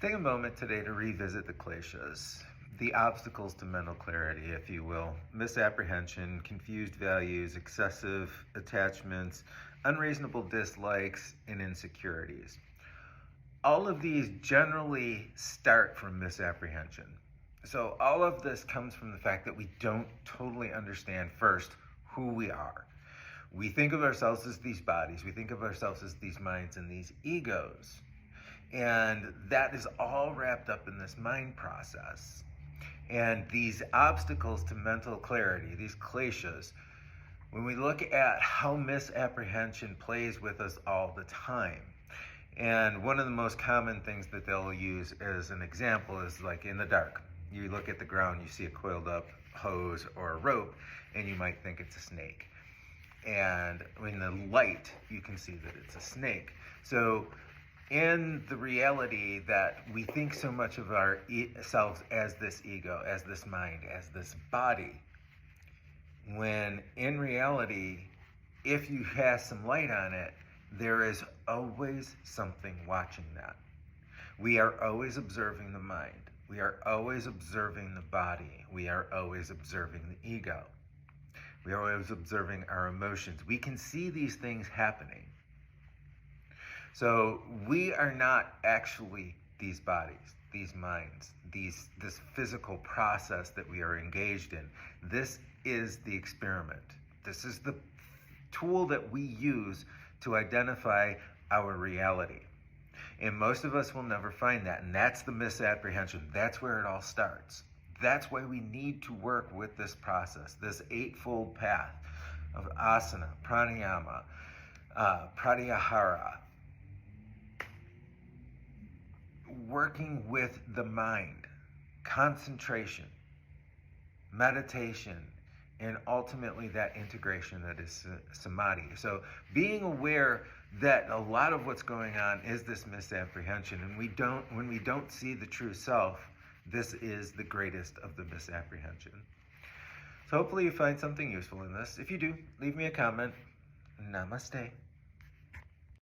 Take a moment today to revisit the kleshas, the obstacles to mental clarity, if you will, misapprehension, confused values, excessive attachments, unreasonable dislikes, and insecurities. All of these generally start from misapprehension. So all of this comes from the fact that we don't totally understand first who we are. We think of ourselves as these bodies, we think of ourselves as these minds and these egos. And that is all wrapped up in this mind process. And these obstacles to mental clarity, these kleshas, when we look at how misapprehension plays with us all the time, and one of the most common things that they'll use as an example is like in the dark. You look at the ground, you see a coiled up hose or a rope, and you might think it's a snake. And in the light, you can see that it's a snake. So in the reality that we think so much of ourselves as this ego, as this mind, as this body, when in reality, if you have some light on it, there is always something watching that. We are always observing the mind. We are always observing the body. We are always observing the ego. We are always observing our emotions. We can see these things happening. So we are not actually these bodies, these minds, this physical process that we are engaged in. This is the experiment. This is the tool that we use to identify our reality. And most of us will never find that. And that's the misapprehension. That's where it all starts. That's why we need to work with this process, this eightfold path of asana, pranayama, pratyahara, working with the mind, concentration, meditation, and ultimately that integration that is samadhi. So being aware that a lot of what's going on is this misapprehension, and when we don't see the true self, this is the greatest of the misapprehension. So hopefully you find something useful in this. If you do, leave me a comment. Namaste.